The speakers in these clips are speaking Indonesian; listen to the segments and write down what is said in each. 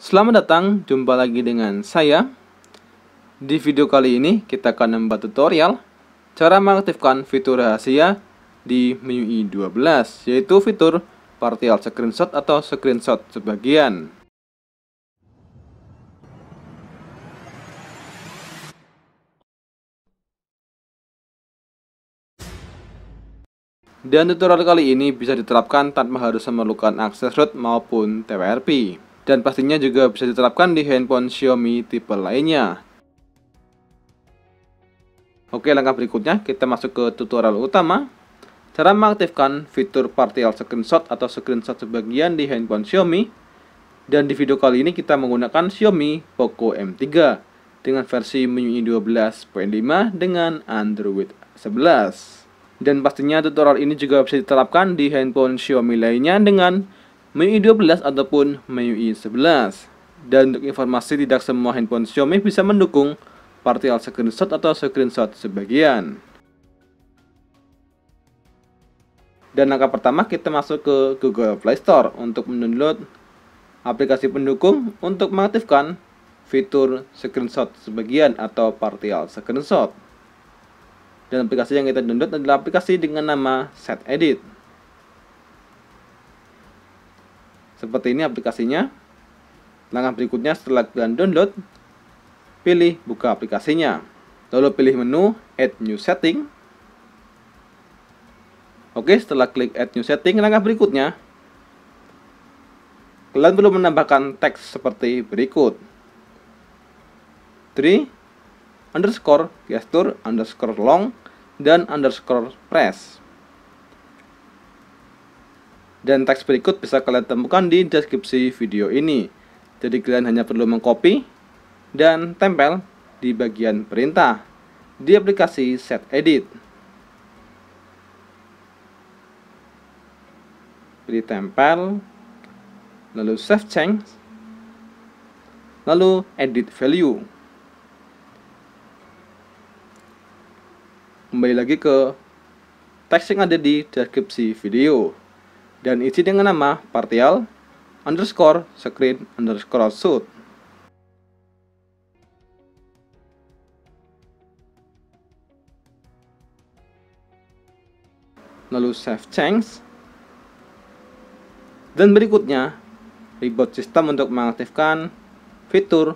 Selamat datang, jumpa lagi dengan saya. Di video kali ini kita akan membuat tutorial cara mengaktifkan fitur rahasia di MIUI 12, yaitu fitur partial screenshot atau screenshot sebagian. Dan tutorial kali ini bisa diterapkan tanpa harus memerlukan akses root maupun TWRP. Dan pastinya juga bisa diterapkan di handphone Xiaomi tipe lainnya. Oke, langkah berikutnya kita masuk ke tutorial utama. Cara mengaktifkan fitur partial screenshot atau screenshot sebagian di handphone Xiaomi. Dan di video kali ini kita menggunakan Xiaomi Poco M3 dengan versi MIUI 12.5 dengan Android 11. Dan pastinya tutorial ini juga bisa diterapkan di handphone Xiaomi lainnya dengan MIUI 12 ataupun MIUI 11. Dan untuk informasi, tidak semua handphone Xiaomi bisa mendukung partial screenshot atau screenshot sebagian. Dan langkah pertama kita masuk ke Google Play Store untuk mendownload aplikasi pendukung untuk mengaktifkan fitur screenshot sebagian atau partial screenshot. Dan aplikasi yang kita download adalah aplikasi dengan nama SetEdit. Seperti ini aplikasinya. Langkah berikutnya setelah kalian download, pilih buka aplikasinya. Lalu pilih menu Add New Setting. Oke, setelah klik Add New Setting, langkah berikutnya kalian perlu menambahkan teks seperti berikut: 3_gesture_long dan _press. Dan teks berikut bisa kalian temukan di deskripsi video ini. Jadi kalian hanya perlu mengcopy dan tempel di bagian perintah di aplikasi SetEdit. Pilih tempel, lalu save change, lalu edit value. Kembali lagi ke teks yang ada di deskripsi video dan isi dengan nama partial_screen_shoot. Lalu save change. Dan berikutnya reboot sistem untuk mengaktifkan fitur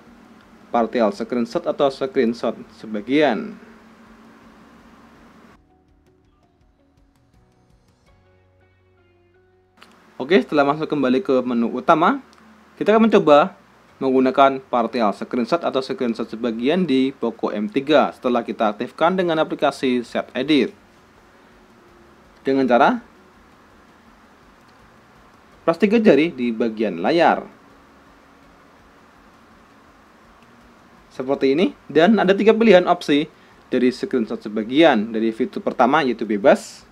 partial screenshot atau screenshot sebagian. Oke, setelah masuk kembali ke menu utama, kita akan mencoba menggunakan partial screenshot atau screenshot sebagian di Poco M3 setelah kita aktifkan dengan aplikasi SetEdit. Dengan cara press 3 jari di bagian layar. Seperti ini, dan ada 3 pilihan opsi dari screenshot sebagian. Dari fitur pertama yaitu bebas,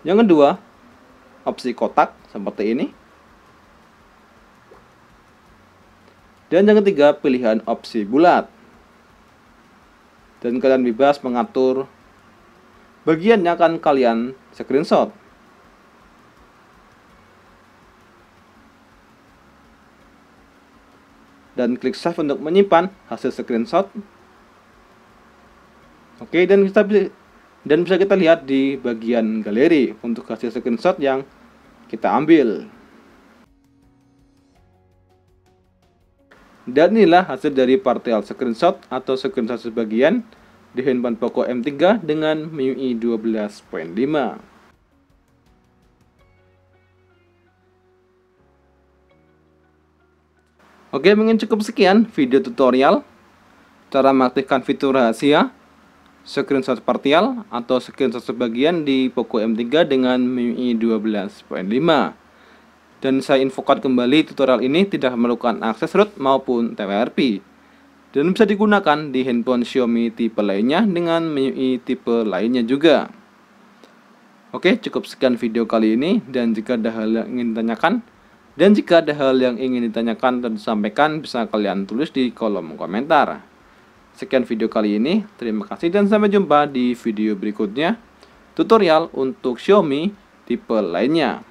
yang kedua opsi kotak seperti ini, dan yang ketiga pilihan opsi bulat. Dan kalian bebas mengatur bagian yang akan kalian screenshot. Dan klik save untuk menyimpan hasil screenshot. Oke, dan bisa kita lihat di bagian galeri untuk hasil screenshot yang kita ambil. Dan inilah hasil dari partial screenshot atau screenshot sebagian di handphone Poco M3 dengan MIUI 12.5. Oke, mungkin cukup sekian video tutorial cara mengaktifkan fitur rahasia screenshot partial atau screenshot sebagian di Poco M3 dengan MIUI 12.5. Dan saya infokan kembali, tutorial ini tidak memerlukan akses root maupun TWRP dan bisa digunakan di handphone Xiaomi tipe lainnya dengan MIUI tipe lainnya juga. Oke, cukup sekian video kali ini, dan jika ada hal yang ingin ditanyakan dan disampaikan, bisa kalian tulis di kolom komentar. Sekian video kali ini, terima kasih dan sampai jumpa di video berikutnya. Tutorial untuk Xiaomi tipe lainnya.